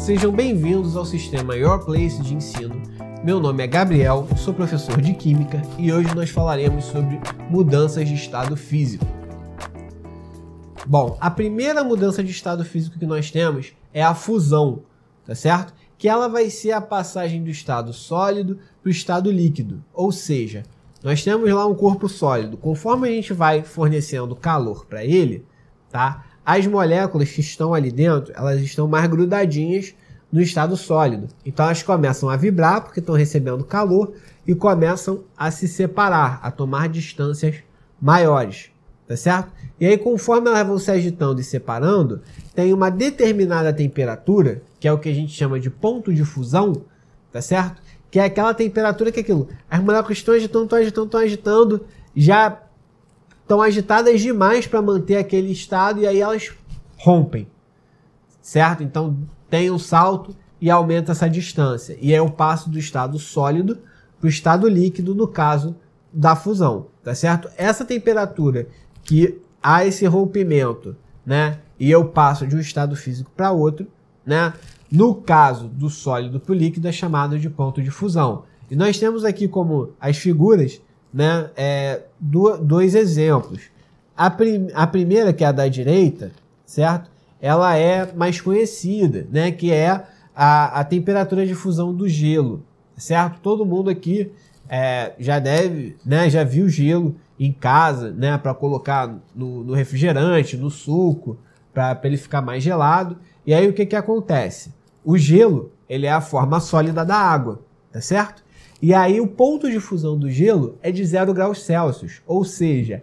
Sejam bem-vindos ao sistema Your Place de ensino. Meu nome é Gabriel, sou professor de Química e hoje nós falaremos sobre mudanças de estado físico. Bom, a primeira mudança de estado físico que nós temos é a fusão, tá certo? Que ela vai ser a passagem do estado sólido para o estado líquido, ou seja, nós temos lá um corpo sólido, conforme a gente vai fornecendo calor para ele, tá? As moléculas que estão ali dentro, elas estão mais grudadinhas no estado sólido. Então elas começam a vibrar porque estão recebendo calor e começam a se separar, a tomar distâncias maiores, tá certo? E aí conforme elas vão se agitando e separando, tem uma determinada temperatura, que é o que a gente chama de ponto de fusão, tá certo? Que é aquela temperatura que as moléculas estão agitando, já estão agitadas demais para manter aquele estado e aí elas rompem, certo? Então tem um salto e aumenta essa distância. E aí eu passo do estado sólido para o estado líquido no caso da fusão, tá certo? Essa temperatura que há esse rompimento, né? E eu passo de um estado físico para outro, né? No caso do sólido para o líquido é chamado de ponto de fusão. E nós temos aqui como as figuras, né, dois exemplos. A primeira, que é a da direita, certo? Ela é mais conhecida, né, que é a temperatura de fusão do gelo, certo? Todo mundo aqui já viu gelo em casa, né, para colocar no refrigerante, no suco, para ele ficar mais gelado. E aí o que acontece? O gelo, ele é a forma sólida da água, tá certo? E aí o ponto de fusão do gelo é de 0 graus Celsius, ou seja,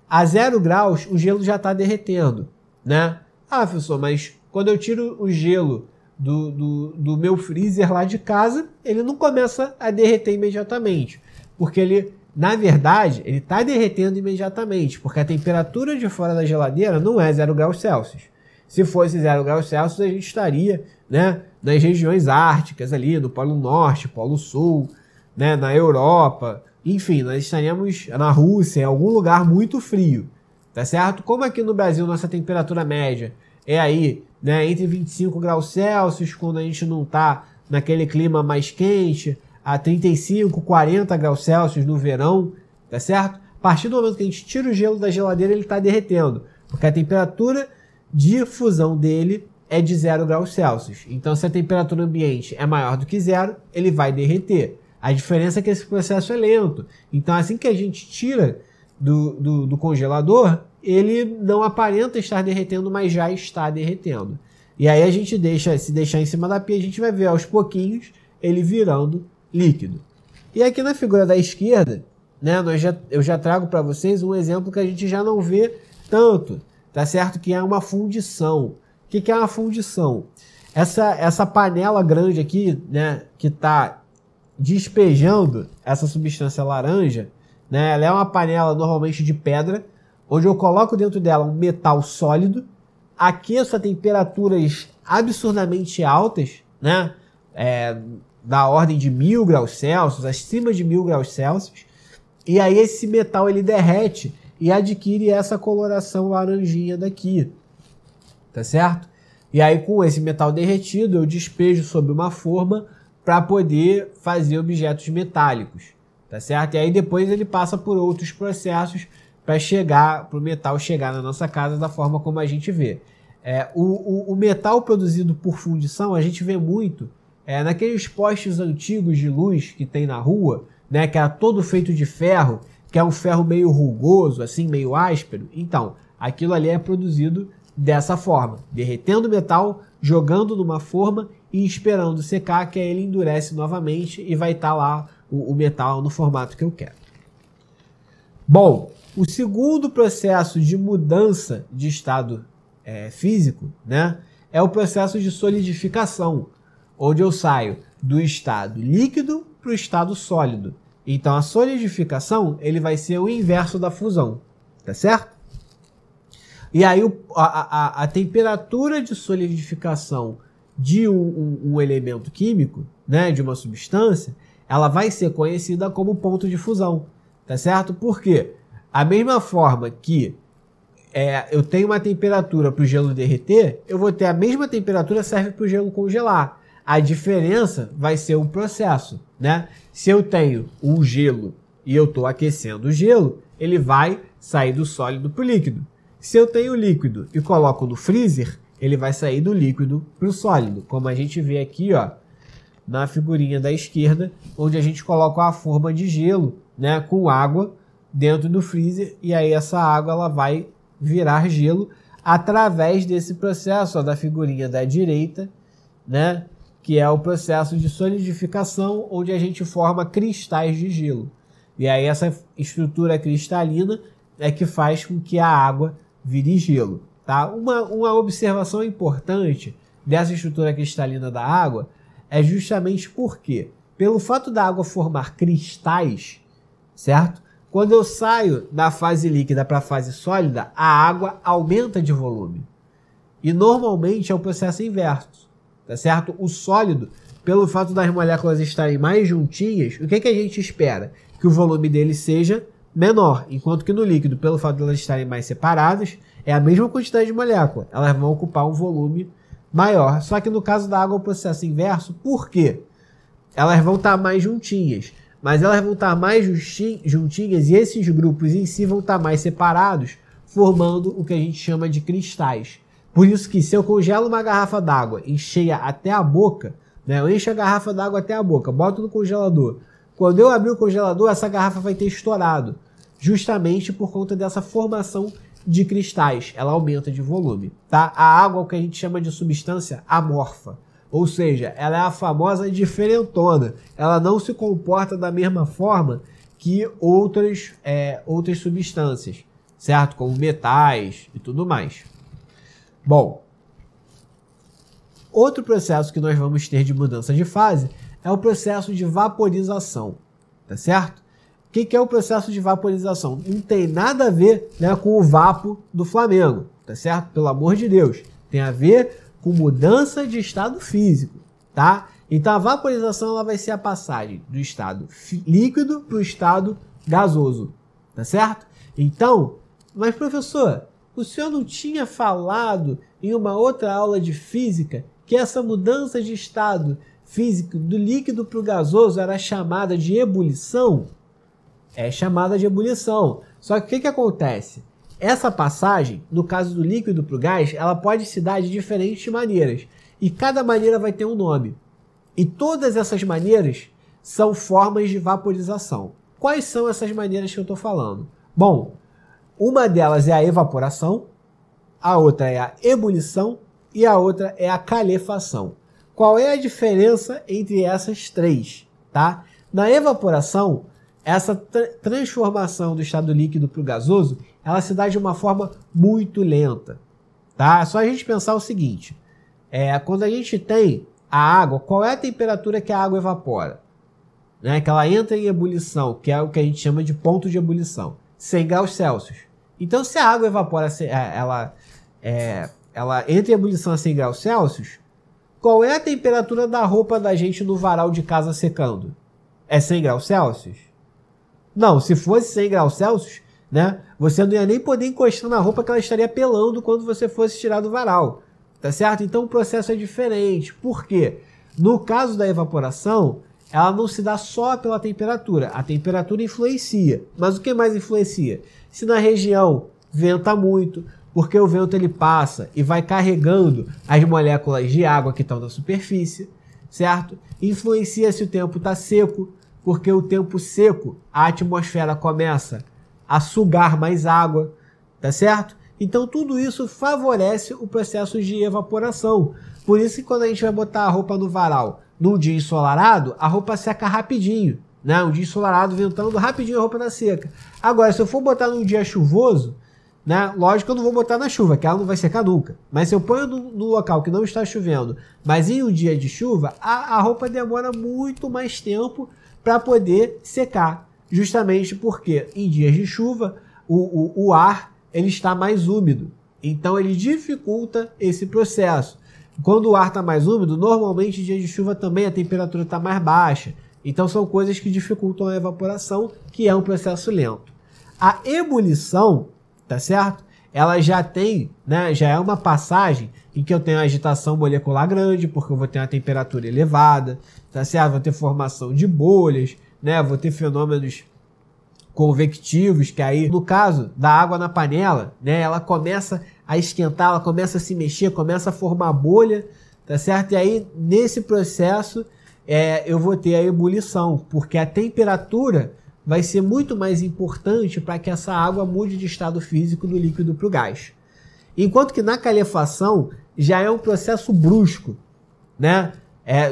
a 0 graus o gelo já está derretendo, né? Ah, professor, mas quando eu tiro o gelo do meu freezer lá de casa, ele não começa a derreter imediatamente, porque ele, na verdade, ele está derretendo imediatamente, porque a temperatura de fora da geladeira não é 0 graus Celsius. Se fosse 0 graus Celsius, a gente estaria, né, nas regiões árticas ali, no Polo Norte, Polo Sul, né, na Europa, enfim, nós estaríamos na Rússia, em algum lugar muito frio, tá certo? Como aqui no Brasil nossa temperatura média é aí, né, entre 25 graus Celsius, quando a gente não tá naquele clima mais quente, a 35, 40 graus Celsius no verão, tá certo? A partir do momento que a gente tira o gelo da geladeira, ele está derretendo, porque a temperatura de fusão dele é de 0 graus Celsius. Então, se a temperatura ambiente é maior do que 0, ele vai derreter. A diferença é que esse processo é lento. Então, assim que a gente tira do congelador, ele não aparenta estar derretendo, mas já está derretendo. E aí a gente se deixar em cima da pia, a gente vai ver aos pouquinhos ele virando líquido. E aqui na figura da esquerda, né, eu já trago para vocês um exemplo que a gente já não vê tanto, tá certo? Que é uma fundição. O que é uma fundição? Essa panela grande aqui, né, que está despejando essa substância laranja, né, ela é uma panela normalmente de pedra, onde eu coloco dentro dela um metal sólido, aqueço a temperaturas absurdamente altas, né, da ordem de 1000 graus Celsius, acima de 1000 graus Celsius, e aí esse metal ele derrete e adquire essa coloração laranjinha daqui, tá certo? E aí com esse metal derretido eu despejo sobre uma forma para poder fazer objetos metálicos, tá certo? E aí depois ele passa por outros processos para o metal chegar na nossa casa da forma como a gente vê. O metal produzido por fundição a gente vê muito naqueles postes antigos de luz que tem na rua, né, que era todo feito de ferro, que é um ferro meio rugoso, assim, meio áspero. Então, aquilo ali é produzido dessa forma, derretendo o metal, jogando numa forma e esperando secar, que aí ele endurece novamente e vai estar lá o metal no formato que eu quero. Bom, o segundo processo de mudança de estado físico, né, é o processo de solidificação, onde eu saio do estado líquido para o estado sólido. Então a solidificação ele vai ser o inverso da fusão, tá certo? E aí a temperatura de solidificação de um elemento químico, né, de uma substância, ela vai ser conhecida como ponto de fusão, tá certo? Por quê? A mesma forma que eu tenho uma temperatura para o gelo derreter, eu vou ter a mesma temperatura serve para o gelo congelar. A diferença vai ser o processo, né? Se eu tenho um gelo e eu estou aquecendo o gelo, ele vai sair do sólido para o líquido. Se eu tenho líquido e coloco no freezer, ele vai sair do líquido para o sólido, como a gente vê aqui, ó, na figurinha da esquerda, onde a gente coloca a forma de gelo, né, com água dentro do freezer, e aí essa água ela vai virar gelo através desse processo, ó, da figurinha da direita, né, que é o processo de solidificação, onde a gente forma cristais de gelo. E aí essa estrutura cristalina é que faz com que a água vire gelo. Tá? Uma observação importante dessa estrutura cristalina da água é justamente porque, pelo fato da água formar cristais, certo? Quando eu saio da fase líquida para a fase sólida, a água aumenta de volume. E normalmente é o processo inverso, tá certo? O sólido, pelo fato das moléculas estarem mais juntinhas, o que a gente espera? Que o volume dele seja menor, enquanto que no líquido, pelo fato de elas estarem mais separadas, é a mesma quantidade de molécula, elas vão ocupar um volume maior. Só que no caso da água é o processo inverso, por quê? Elas vão estar mais juntinhas, mas elas vão estar mais juntinhas e esses grupos em si vão estar mais separados, formando o que a gente chama de cristais. Por isso que se eu congelo uma garrafa d'água e cheia até a boca, né, eu encho a garrafa d'água até a boca, boto no congelador. Quando eu abrir o congelador, essa garrafa vai ter estourado, justamente por conta dessa formação de cristais, ela aumenta de volume, tá? A água é o que a gente chama de substância amorfa, ou seja, ela é a famosa diferentona, ela não se comporta da mesma forma que outras substâncias, certo? Como metais e tudo mais. Bom, outro processo que nós vamos ter de mudança de fase é o processo de vaporização, tá certo? O que é o processo de vaporização? Não tem nada a ver, né, com o vapo do Flamengo, tá certo? Pelo amor de Deus. Tem a ver com mudança de estado físico, tá? Então a vaporização ela vai ser a passagem do estado líquido para o estado gasoso, tá certo? Então, mas professor, o senhor não tinha falado em uma outra aula de física que essa mudança de estado físico do líquido para o gasoso era chamada de ebulição? É chamada de ebulição. Só que o que acontece? Essa passagem, no caso do líquido para o gás, ela pode se dar de diferentes maneiras. E cada maneira vai ter um nome. E todas essas maneiras são formas de vaporização. Quais são essas maneiras que eu estou falando? Bom, uma delas é a evaporação, a outra é a ebulição e a outra é a calefação. Qual é a diferença entre essas três? Tá? Na evaporação, essa transformação do estado líquido para o gasoso, ela se dá de uma forma muito lenta. Tá? É só a gente pensar o seguinte, quando a gente tem a água, qual é a temperatura que a água evapora? Né? Que ela entra em ebulição, que é o que a gente chama de ponto de ebulição, 100 graus Celsius. Então, se a água evapora, ela entra em ebulição a 100 graus Celsius, qual é a temperatura da roupa da gente no varal de casa secando? É 100 graus Celsius? Não, se fosse 100 graus Celsius, né, você não ia nem poder encostar na roupa que ela estaria pelando quando você fosse tirar do varal. Tá certo? Então o processo é diferente. Por quê? No caso da evaporação, ela não se dá só pela temperatura. A temperatura influencia. Mas o que mais influencia? Se na região venta muito, porque o vento ele passa e vai carregando as moléculas de água que estão na superfície, certo? Influencia se o tempo está seco, porque o tempo seco, a atmosfera começa a sugar mais água, tá certo? Então tudo isso favorece o processo de evaporação. Por isso que quando a gente vai botar a roupa no varal num dia ensolarado, a roupa seca rapidinho, né? Um dia ensolarado, ventando, rapidinho a roupa tá seca. Agora, se eu for botar num dia chuvoso, né? Lógico que eu não vou botar na chuva, que ela não vai secar nunca. Mas se eu ponho no local que não está chovendo, mas em um dia de chuva, a roupa demora muito mais tempo para poder secar. Justamente porque em dias de chuva, o ar ele está mais úmido. Então ele dificulta esse processo. Quando o ar está mais úmido, normalmente em dia de chuva também a temperatura está mais baixa. Então são coisas que dificultam a evaporação, que é um processo lento. A ebulição, tá certo? ela já tem, né, já é uma passagem em que eu tenho agitação molecular grande, porque eu vou ter uma temperatura elevada, tá certo? Vou ter formação de bolhas, né? Vou ter fenômenos convectivos, que aí, no caso da água na panela, né, ela começa a esquentar, ela começa a se mexer, começa a formar bolha, tá certo? E aí, nesse processo, eu vou ter a ebulição, porque a temperatura vai ser muito mais importante para que essa água mude de estado físico do líquido para o gás. Enquanto que na calefação já é um processo brusco, né?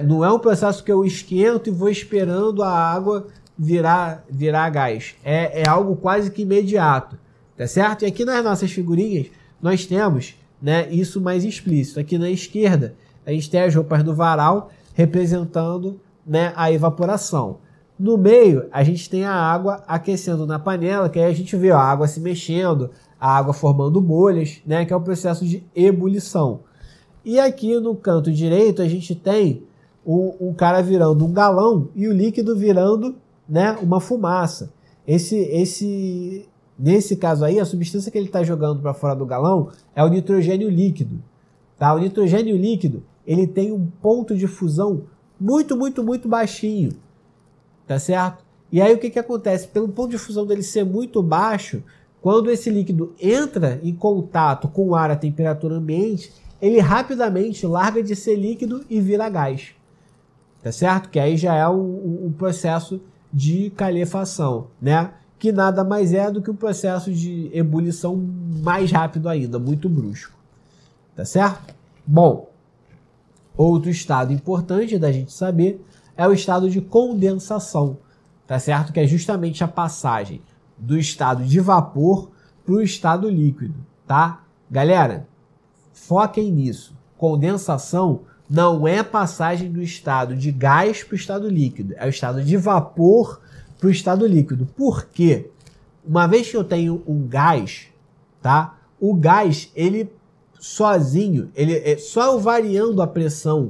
Não é um processo que eu esquento e vou esperando a água virar gás. É algo quase que imediato, tá certo? E aqui nas nossas figurinhas nós temos, né, isso mais explícito. Aqui na esquerda a gente tem as roupas do varal representando, né, a evaporação. No meio, a gente tem a água aquecendo na panela, que aí a gente vê ó, a água se mexendo, a água formando bolhas, né, que é o processo de ebulição. E aqui no canto direito, a gente tem um cara virando um galão e o líquido virando, né, uma fumaça. Nesse caso aí, a substância que ele está jogando para fora do galão é o nitrogênio líquido. Tá? O nitrogênio líquido ele tem um ponto de fusão muito, muito, muito baixinho. Tá certo? E aí o que acontece? Pelo ponto de fusão dele ser muito baixo, quando esse líquido entra em contato com o ar a temperatura ambiente, ele rapidamente larga de ser líquido e vira gás. Tá certo? Que aí já é um processo de calefação, né? Que nada mais é do que um processo de ebulição mais rápido ainda, muito brusco. Tá certo? Bom, outro estado importante da gente saber é o estado de condensação, tá certo? Que é justamente a passagem do estado de vapor para o estado líquido, tá? Galera, foquem nisso. Condensação não é passagem do estado de gás para o estado líquido, é o estado de vapor para o estado líquido. Por quê? Uma vez que eu tenho um gás, tá? O gás, ele sozinho, só variando a pressão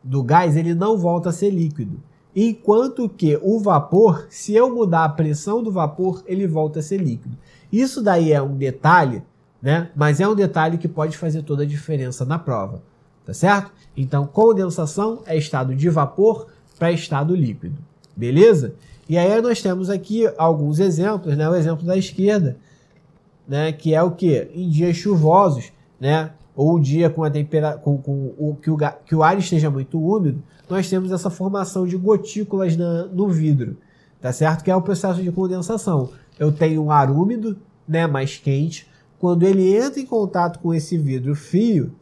do gás, ele não volta a ser líquido. Enquanto que o vapor, se eu mudar a pressão do vapor, ele volta a ser líquido. Isso daí é um detalhe, né? Mas é um detalhe que pode fazer toda a diferença na prova, tá certo? Então, condensação é estado de vapor para estado líquido, beleza? E aí nós temos aqui alguns exemplos, né? O exemplo da esquerda, né? Que é o que? Em dias chuvosos, né? Ou um dia com a temperatura, que o ar esteja muito úmido, nós temos essa formação de gotículas no vidro, tá certo? Que é o processo de condensação. Eu tenho um ar úmido, né, mais quente. Quando ele entra em contato com esse vidro frio,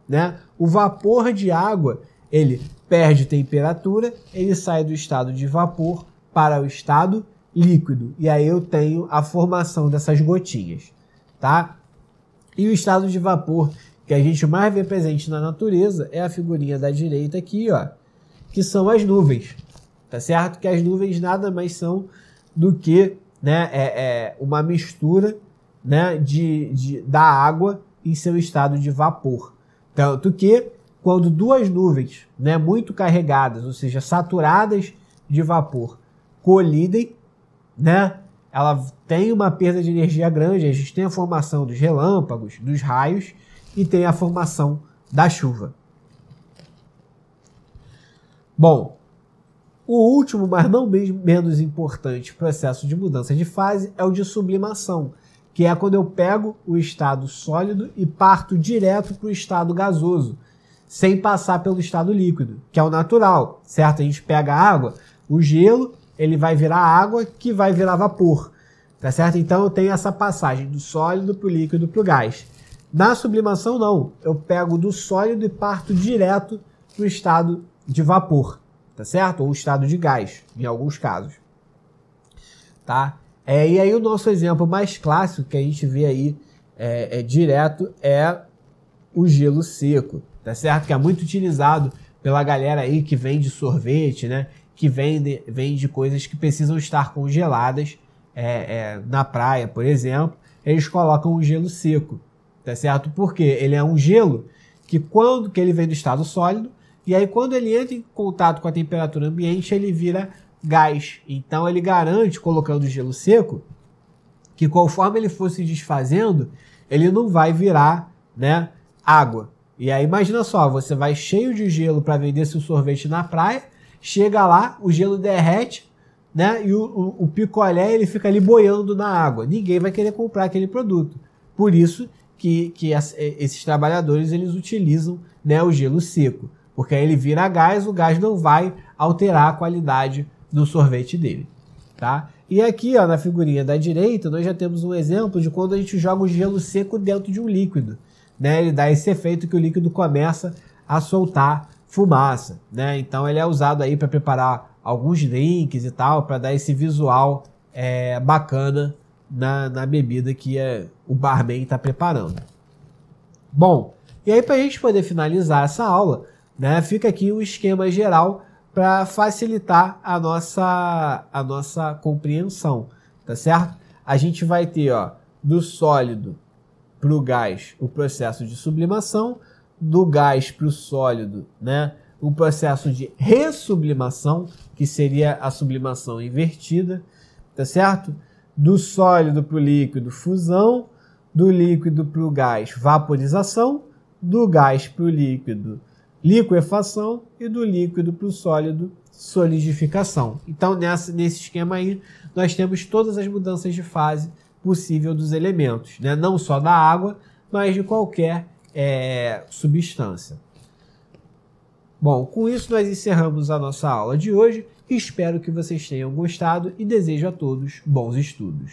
né, o vapor de água, ele perde temperatura, ele sai do estado de vapor para o estado líquido. E aí eu tenho a formação dessas gotinhas, tá? E o estado de vapor que a gente mais vê presente na natureza é a figurinha da direita aqui, ó, que são as nuvens, tá certo? Que as nuvens nada mais são do que, né, uma mistura, né, da água em seu estado de vapor. Tanto que quando duas nuvens, né, muito carregadas, ou seja, saturadas de vapor, colidem, né, ela tem uma perda de energia grande, a gente tem a formação dos relâmpagos, dos raios e tem a formação da chuva. Bom, o último, mas não menos importante processo de mudança de fase é o de sublimação, que é quando eu pego o estado sólido e parto direto para o estado gasoso, sem passar pelo estado líquido, que é o natural, certo? A gente pega a água, o gelo, ele vai virar água que vai virar vapor, tá certo? Então eu tenho essa passagem do sólido para o líquido para o gás. Na sublimação não, eu pego do sólido e parto direto para o estado de vapor, tá certo? Ou estado de gás, em alguns casos, tá? E aí o nosso exemplo mais clássico que a gente vê aí direto é o gelo seco, tá certo? Que é muito utilizado pela galera aí que vende sorvete, né? Que vende coisas que precisam estar congeladas na praia, por exemplo. Eles colocam o gelo seco, tá certo? Porque ele é um gelo que ele vem do estado sólido, e aí quando ele entra em contato com a temperatura ambiente, ele vira gás. Então ele garante, colocando o gelo seco, que conforme ele for se desfazendo, ele não vai virar, né, água. E aí imagina só, você vai cheio de gelo para vender seu sorvete na praia, chega lá, o gelo derrete, né, e o picolé ele fica ali boiando na água. Ninguém vai querer comprar aquele produto. Por isso que esses trabalhadores eles utilizam, né, o gelo seco, porque aí ele vira gás, o gás não vai alterar a qualidade do sorvete dele, tá? E aqui, ó, na figurinha da direita, nós já temos um exemplo de quando a gente joga o gelo seco dentro de um líquido, né? Ele dá esse efeito que o líquido começa a soltar fumaça, né? Então ele é usado aí para preparar alguns drinks e tal, para dar esse visual bacana na bebida que o barman está preparando. Bom, e aí para a gente poder finalizar essa aula, né, fica aqui um esquema geral para facilitar a nossa compreensão, tá certo? A gente vai ter, ó, do sólido para o gás o processo de sublimação, do gás para o sólido, né, o processo de ressublimação, que seria a sublimação invertida, tá certo? Do sólido para o líquido, fusão, do líquido para o gás, vaporização, do gás para o líquido, liquefação e do líquido para o sólido, solidificação. Então, nesse esquema aí, nós temos todas as mudanças de fase possível dos elementos, né? Não só da água, mas de qualquer substância. Bom, com isso nós encerramos a nossa aula de hoje. Espero que vocês tenham gostado e desejo a todos bons estudos.